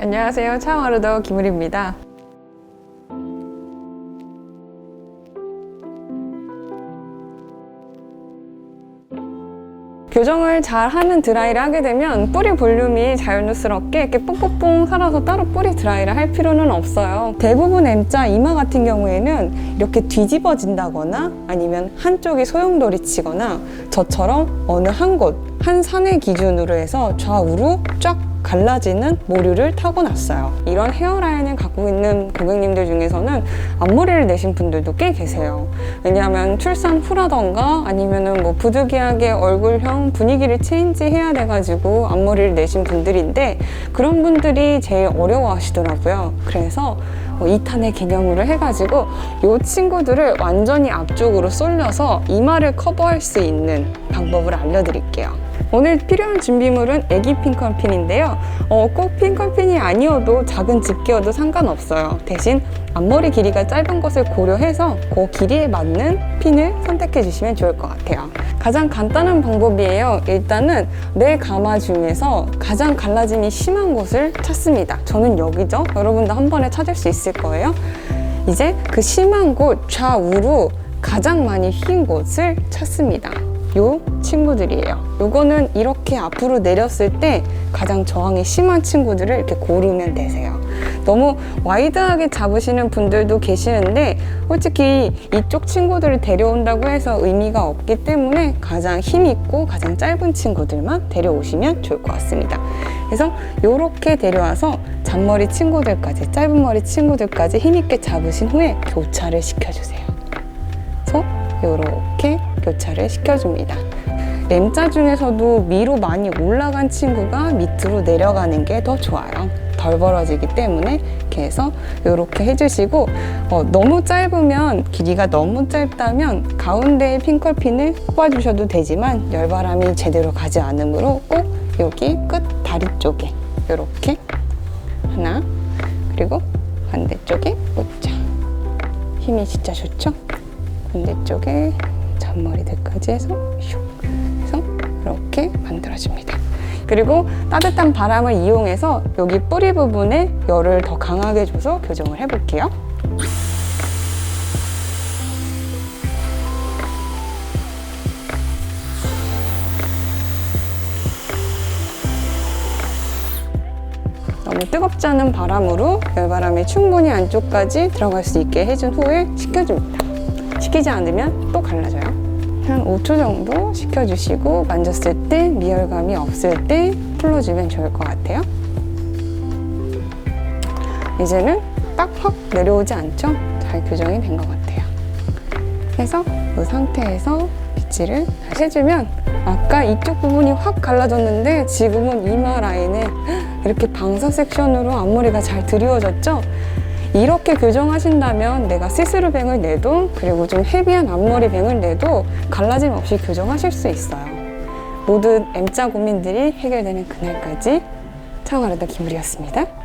안녕하세요. 차와르더 김우리입니다. 교정을 잘 하는 드라이를 하게 되면 뿌리 볼륨이 자연스럽게 이렇게 뽕뽕뽕 살아서 따로 뿌리 드라이를 할 필요는 없어요. 대부분 M자 이마 같은 경우에는 이렇게 뒤집어진다거나 아니면 한쪽이 소용돌이 치거나 저처럼 어느 한 곳, 한 산을 기준으로 해서 좌우로 쫙 갈라지는 모류를 타고났어요. 이런 헤어라인을 갖고 있는 고객님들 중에서는 앞머리를 내신 분들도 꽤 계세요. 왜냐하면 출산 후라던가 아니면은 뭐 부득이하게 얼굴형 분위기를 체인지 해야 돼가지고 앞머리를 내신 분들인데 그런 분들이 제일 어려워하시더라고요. 그래서 2탄의 개념으로 해가지고 이 친구들을 완전히 앞쪽으로 쏠려서 이마를 커버할 수 있는 방법을 알려드릴게요. 오늘 필요한 준비물은 애기 핀컨핀인데요. 꼭 핀컨핀이 아니어도 작은 집게여도 상관없어요. 대신 앞머리 길이가 짧은 것을 고려해서 그 길이에 맞는 핀을 선택해 주시면 좋을 것 같아요. 가장 간단한 방법이에요. 일단은 내 가마 중에서 가장 갈라짐이 심한 곳을 찾습니다. 저는 여기죠. 여러분도 한 번에 찾을 수 있을 거예요. 이제 그 심한 곳 좌우로 가장 많이 휜 곳을 찾습니다. 요 친구들이에요. 요거는 이렇게 앞으로 내렸을 때 가장 저항이 심한 친구들을 이렇게 고르면 되세요. 너무 와이드하게 잡으시는 분들도 계시는데 솔직히 이쪽 친구들을 데려온다고 해서 의미가 없기 때문에 가장 힘있고 가장 짧은 친구들만 데려오시면 좋을 것 같습니다. 그래서 요렇게 데려와서 잔머리 친구들까지, 짧은 머리 친구들까지 힘있게 잡으신 후에 교차를 시켜주세요. 그래서 요렇게 교차를 시켜줍니다. M자 중에서도 위로 많이 올라간 친구가 밑으로 내려가는 게 더 좋아요. 덜 벌어지기 때문에 이렇게 해서 이렇게 해주시고 너무 짧으면 길이가 너무 짧다면 가운데에 핀컬핀을 꼽아주셔도 되지만 열바람이 제대로 가지 않으므로 꼭 여기 끝 다리 쪽에 이렇게 하나 그리고 반대쪽에 꽂자. 힘이 진짜 좋죠? 반대쪽에 잔머리들까지 해서 이렇게 만들어줍니다. 그리고 따뜻한 바람을 이용해서 여기 뿌리 부분에 열을 더 강하게 줘서 교정을 해볼게요. 너무 뜨겁지 않은 바람으로 열바람이 충분히 안쪽까지 들어갈 수 있게 해준 후에 식혀줍니다. 식히지 않으면 또 갈라져요. 한 5초 정도 식혀주시고 만졌을 때 미열감이 없을 때 풀어주면 좋을 것 같아요. 이제는 딱 확 내려오지 않죠? 잘 교정이 된 것 같아요. 그래서 이 상태에서 빗질을 다시 해주면 아까 이쪽 부분이 확 갈라졌는데 지금은 이마 라인에 이렇게 방사 섹션으로 앞머리가 잘 드리워졌죠? 이렇게 교정하신다면 내가 시스루뱅을 내도 그리고 좀 헤비한 앞머리 뱅을 내도 갈라짐 없이 교정하실 수 있어요. 모든 M자 고민들이 해결되는 그날까지 차와르더 김우리였습니다.